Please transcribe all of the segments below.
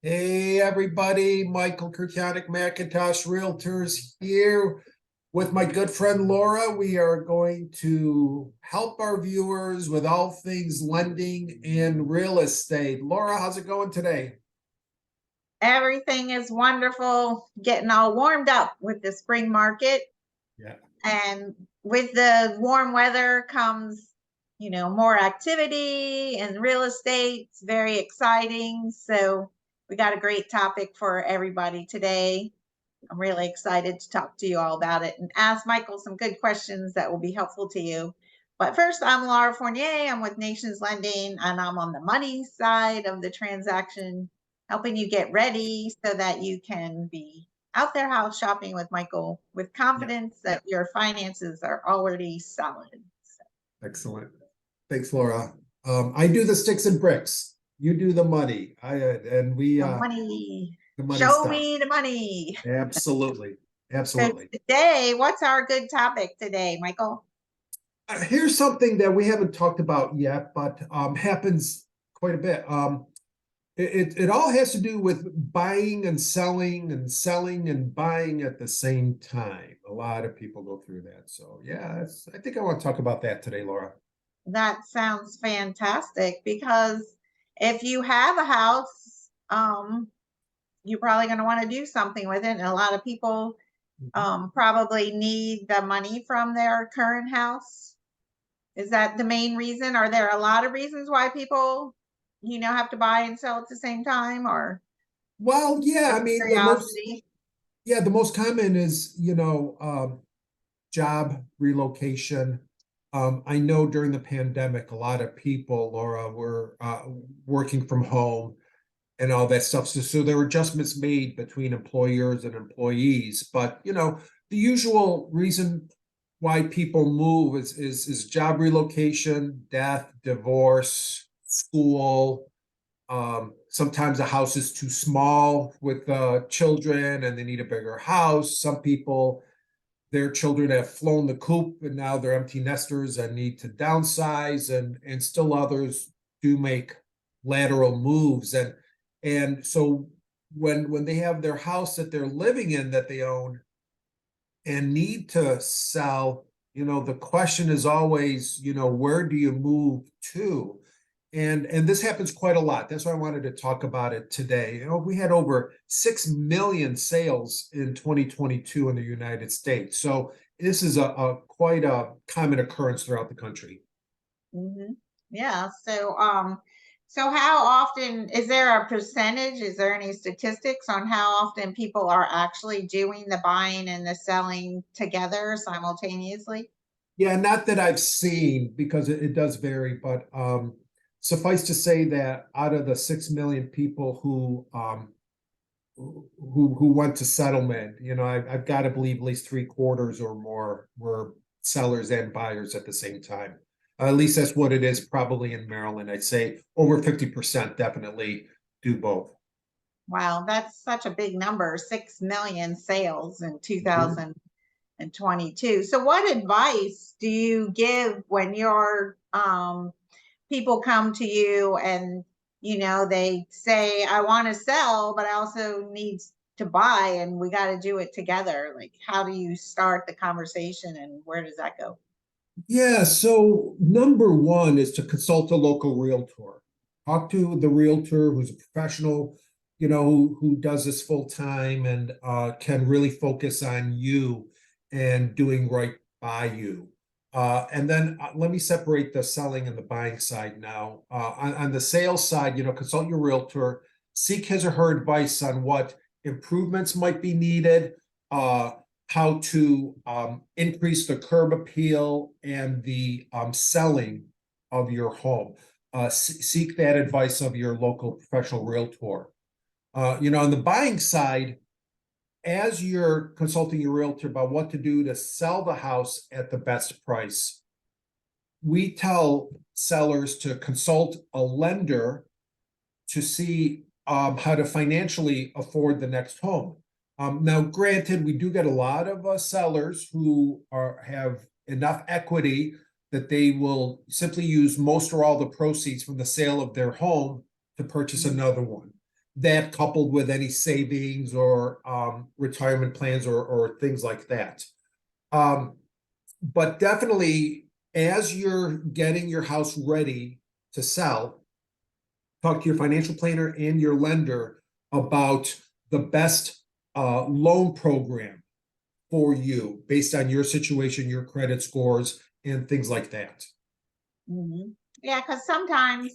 Hey everybody, Michael Kurtanik, Macintosh Realtors here with my good friend Laura. We are going to help our viewers with all things lending and real estate. Laura, how's it going today? Everything is wonderful, getting all warmed up with the spring market. Yeah. And with the warm weather comes, more activity and real estate. It's very exciting. So we got a great topic for everybody today. I'm really excited to talk to you all about it and ask Michael some good questions that will be helpful to you. But first, I'm Laura Fournier. I'm with Nations Lending, and I'm on the money side of the transaction, helping you get ready so that you can be out there house shopping with Michael with Yeah. confidence that your finances are already solid. Excellent. Thanks, Laura. I do the sticks and bricks. You do the money. The money, The money show stuff. me the money. Absolutely. So Absolutely. today, what's our good topic today, Michael? Here's something that we haven't talked about yet, but happens quite a bit. It all has to do with buying and selling and buying at the same time. A lot of people go through that. So yeah, I think I want to talk about that today, Laura. That sounds fantastic because if you have a house, you're probably going to want to do something with it. And a lot of people probably need the money from their current house. Is that the main reason? Are there a lot of reasons why people, have to buy and sell at the same time, or Well, yeah, I just mean curiosity? the most common is, job relocation. I know during the pandemic, a lot of people, Laura, were working from home and all that stuff. So there were adjustments made between employers and employees. But the usual reason why people move is job relocation, death, divorce, school. Sometimes a house is too small with children and they need a bigger house. Some people, their children have flown the coop and now they're empty nesters and need to downsize, and still others do make lateral moves. And so when they have their house that they're living in that they own and need to sell, the question is always, where do you move to? And this happens quite a lot. That's why I wanted to talk about it today. We had over 6 million sales in 2022 in the United States. So this is a quite a common occurrence throughout the country. Mm-hmm. Yeah. So how often is there a percentage? Is there any statistics on how often people are actually doing the buying and the selling together simultaneously? Yeah, not that I've seen, because it does vary, but suffice to say that out of the 6 million people who went to settlement, I've got to believe at least three-quarters or more were sellers and buyers at the same time. At least that's what it is probably in Maryland. I'd say over 50% definitely do both. Wow, that's such a big number, 6 million sales in Mhm. 2022. So what advice do you give when your people come to you and they say, I want to sell, but I also need to buy and we got to do it together? Like, how do you start the conversation and where does that go? Yeah, so number one is to consult a local realtor. Talk to the realtor who's a professional, who does this full time and can really focus on you and doing right by you. And then let me separate the selling and the buying side now. On the sales side, consult your realtor, seek his or her advice on what improvements might be needed, how to increase the curb appeal and the selling of your home. Seek that advice of your local professional realtor. On the buying side, as you're consulting your realtor about what to do to sell the house at the best price, we tell sellers to consult a lender to see how to financially afford the next home. Now, granted, we do get a lot of sellers who have enough equity that they will simply use most or all the proceeds from the sale of their home to purchase another one. that coupled with any savings or retirement plans or things like that. But definitely, as you're getting your house ready to sell, talk to your financial planner and your lender about the best loan program for you based on your situation, your credit scores, and things like that. Yeah, because sometimes,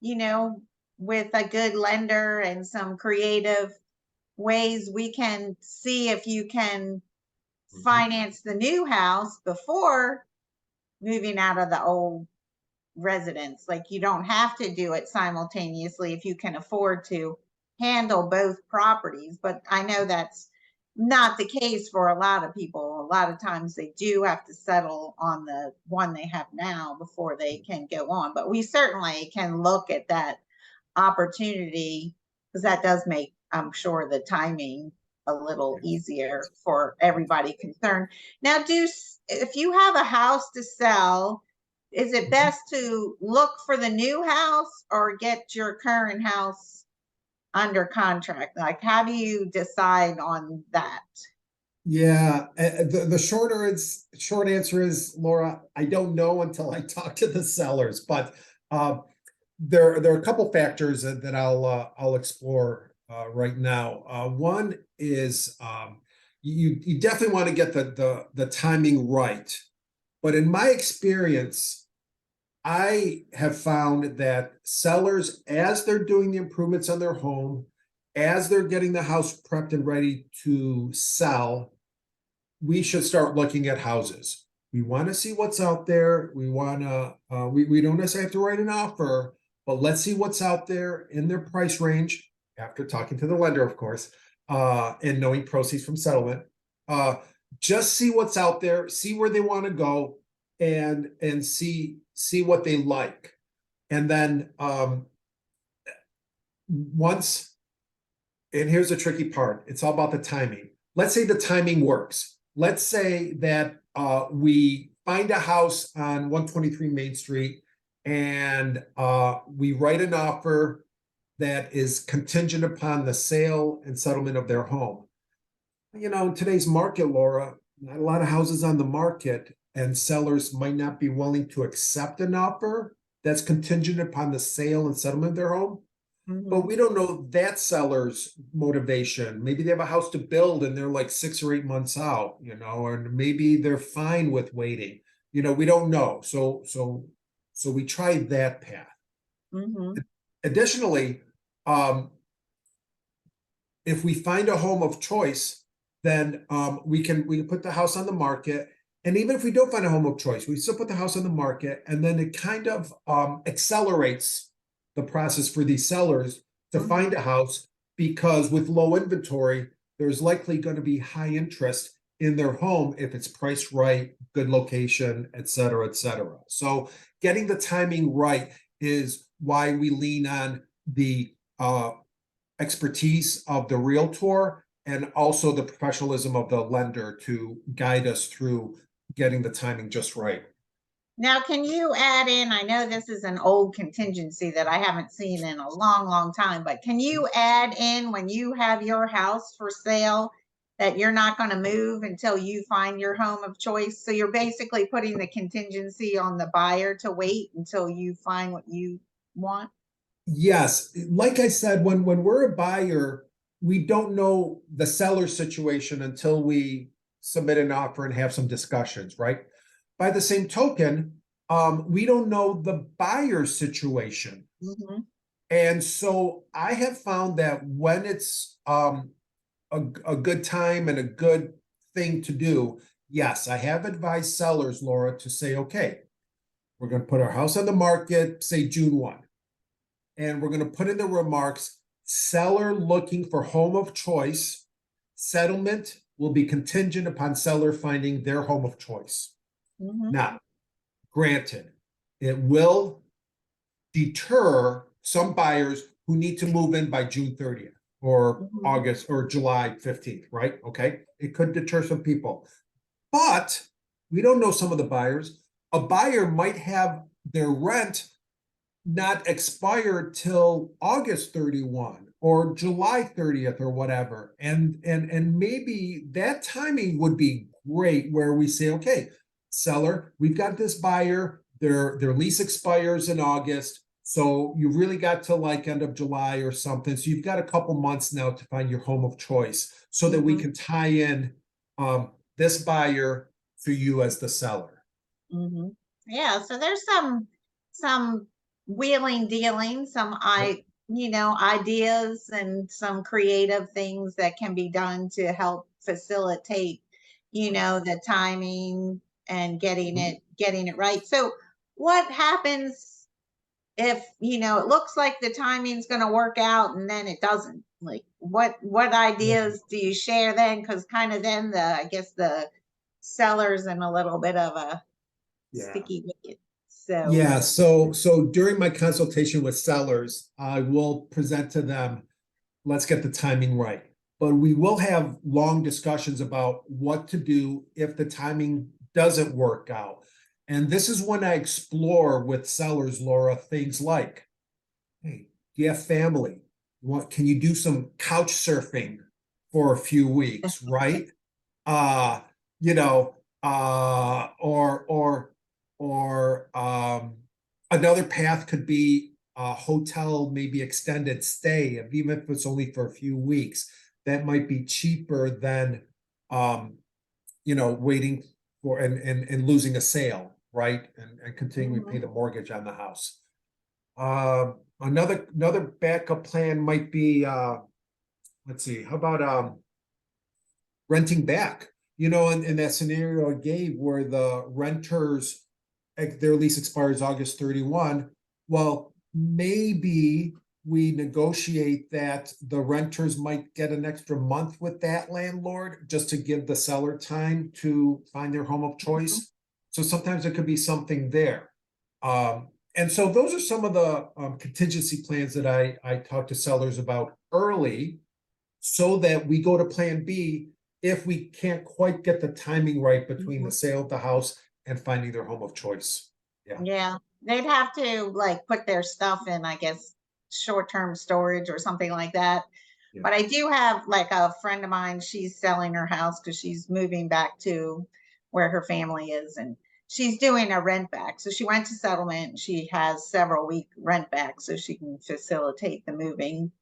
you know, with a good lender and some creative ways, we can see if you can finance the new house before moving out of the old residence. Like you don't have to do it simultaneously if you can afford to handle both properties. But I know that's not the case for a lot of people. A lot of times they do have to settle on the one they have now before they can go on. But we certainly can look at that opportunity because that does make, I'm sure, the timing a little easier for everybody concerned. Now, if you have a house to sell, is it best to look for the new house or get your current house under contract? Like, how do you decide on that? Yeah, the short answer is, Laura, I don't know until I talk to the sellers, but there are a couple factors that I'll explore right now. One is you definitely want to get the timing right, but in my experience, I have found that sellers, as they're doing the improvements on their home, as they're getting the house prepped and ready to sell, we should start looking at houses. We want to see what's out there. We want to, we don't necessarily have to write an offer, but let's see what's out there in their price range after talking to the lender, of course, and knowing proceeds from settlement. Just see what's out there, see where they want to go, and see what they like. And then once, and here's the tricky part, it's all about the timing. Let's say the timing works. Let's say that we find a house on 123 Main Street and we write an offer that is contingent upon the sale and settlement of their home. You know, in today's market, Laura, not a lot of houses on the market, and sellers might not be willing to accept an offer that's contingent upon the sale and settlement of their home. But we don't know that seller's motivation. Maybe they have a house to build and they're like 6 or 8 months out, you know, and maybe they're fine with waiting. You know, we don't know. So we tried that path. Additionally, if we find a home of choice, then we can put the house on the market. And even if we don't find a home of choice, we still put the house on the market, and then it kind of accelerates the process for these sellers to find a house, because with low inventory, there's likely going to be high interest in their home if it's priced right, good location, et cetera, et cetera. So getting the timing right is why we lean on the expertise of the realtor and also the professionalism of the lender to guide us through getting the timing just right. Now, can you add in, I know this is an old contingency that I haven't seen in a long, long time, but can you add in when you have your house for sale that you're not going to move until you find your home of choice? So you're basically putting the contingency on the buyer to wait until you find what you want? Yes, like I said, when we're a buyer, we don't know the seller situation until we submit an offer and have some discussions, right? By the same token, we don't know the buyer's situation. And so I have found that when it's a good time and a good thing to do, yes, I have advised sellers, Laura, to say, okay, we're going to put our house on the market, say June 1. And we're going to put in the remarks, seller looking for home of choice. Settlement will be contingent upon seller finding their home of choice. Now, granted, it will deter some buyers who need to move in by June 30th or August or July 15th, right? Okay. It could deter some people, but we don't know some of the buyers. A buyer might have their rent not expire till August 31 or July 30th or whatever. And maybe that timing would be great where we say, okay, seller, we've got this buyer, their lease expires in August. So you really got to like end of July or something. So you've got a couple months now to find your home of choice so that we Mhm. can tie in this buyer for you as the seller. Hmm. Yeah, so there's some wheeling dealing, ideas and some creative things that can be done to help facilitate, the timing and Mhm. getting it right. So what happens if, it looks like the timing's going to work out and then it doesn't? Like what ideas do you share then? Because kind of then I guess the seller's in a little bit of a Yeah. sticky wicket. So, Yeah, so during my consultation with sellers, I will present to them, let's get the timing right. But we will have long discussions about what to do if the timing doesn't work out. And this is when I explore with sellers, Laura, things like, hey, do you have family? Can you do some couch surfing for a few weeks, right? uh you know or another path could be a hotel, maybe extended stay, even if it's only for a few weeks. That might be cheaper than waiting for and losing a sale, right, and continuing to pay mhm, the mortgage on the house. Another backup plan might be let's see, how about renting back. In that scenario I gave where the renters, their lease expires August 31. Well, maybe we negotiate that the renters might get an extra month with that landlord just to give the seller time to find their home of mhm, choice. So sometimes it could be something there. And so those are some of the contingency plans that I talk to sellers about early so that we go to plan B if we can't quite get the timing right between the mhm. sale of the house and finding their home of choice. Yeah, Yeah, they'd have to like put their stuff in, I guess, short-term storage or something like that. yeah, But I do have like a friend of mine, she's selling her house because she's moving back to where her family is, and she's doing a rent back. So she went to settlement. She has several week rent back so she can facilitate the moving.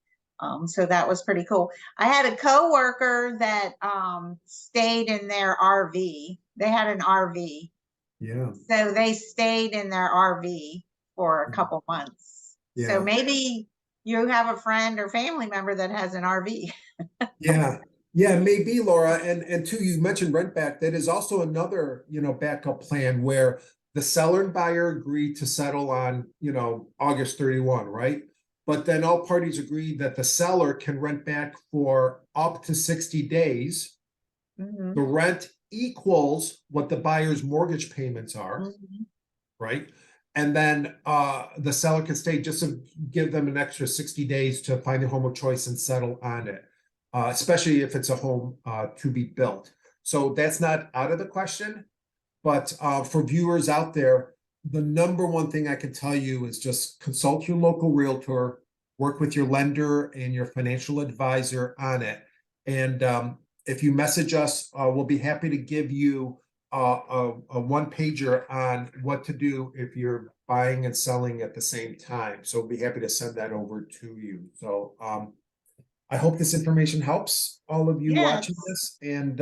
So that was pretty cool. I had a coworker that stayed in their RV. They had an RV, yeah, so they stayed in their RV for a couple months. So yeah, maybe you have a friend or family member that has an RV. yeah, yeah. Maybe, Laura, and two, you mentioned rent back. That is also another backup plan where the seller and buyer agree to settle on August 31, right? But then all parties agree that the seller can rent back for up to 60 days. The Mhm, rent equals what the buyer's mortgage payments are, mhm, right? And then the seller can stay just to give them an extra 60 days to find a home of choice and settle on it, especially if it's a home to be built. So that's not out of the question. But for viewers out there, the number one thing I can tell you is just consult your local realtor, work with your lender and your financial advisor on it. And if you message us, we'll be happy to give you a one pager on what to do if you're buying and selling at the same time. So we'll be happy to send that over to you. So I hope this information helps all of you yeah, watching this, and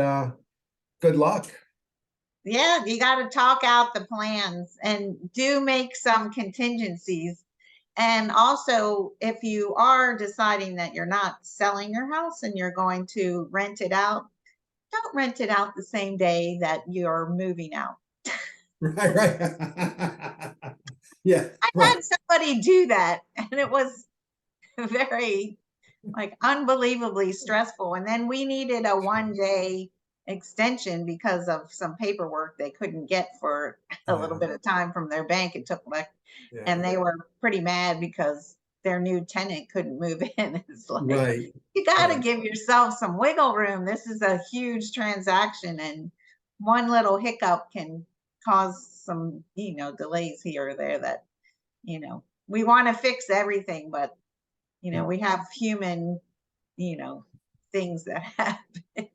good luck. yeah, you got to talk out the plans and do make some contingencies. And also, if you are deciding that you're not selling your house and you're going to rent it out, don't rent it out the same day that you're moving out. Right, right. Yeah, I right. had somebody do that, and it was very like unbelievably stressful. And then we needed a 1 day extension because of some paperwork they couldn't get for a little Yeah, bit of time from their bank. It took like, yeah, and they were pretty mad because their new tenant couldn't move in. It's like, right, you got to right, give yourself some wiggle room. This is a huge transaction, and one little hiccup can cause some, delays here or there that, we want to fix everything, but Yeah. we have human, things that happen.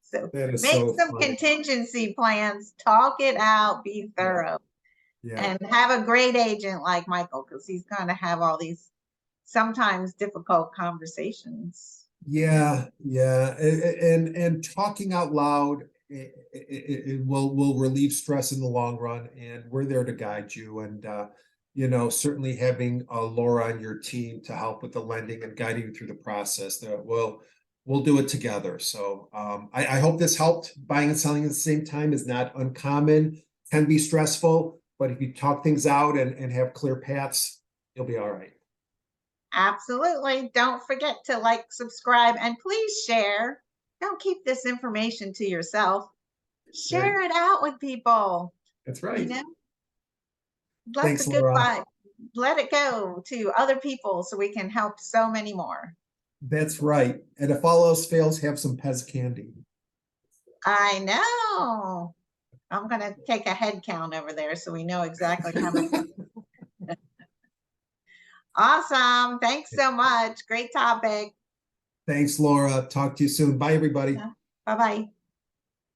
So That is make so some funny. contingency plans, talk it out, be Yeah. thorough, Yeah. and have a great agent like Michael, because he's going to have all these sometimes difficult conversations. Yeah, yeah, and talking out loud, it will relieve stress in the long run, and we're there to guide you. And certainly having Laura on your team to help with the lending and guiding you through the process, that we'll do it together. So I hope this helped. Buying and selling at the same time is not uncommon, can be stressful, but if you talk things out and have clear paths, you'll be all right. Absolutely. Don't forget to like, subscribe, and please share. Don't keep this information to yourself. Right. Share it out with people. That's You right. know, let the Thanks, good Laura. vibe, let it go to other people so we can help so many more. That's right. And if all else fails, have some Pez candy. I know. I'm going to take a head count over there so we know exactly how many. Awesome. Thanks so much. Great topic. Thanks, Laura. Talk to you soon. Bye, everybody. Bye bye.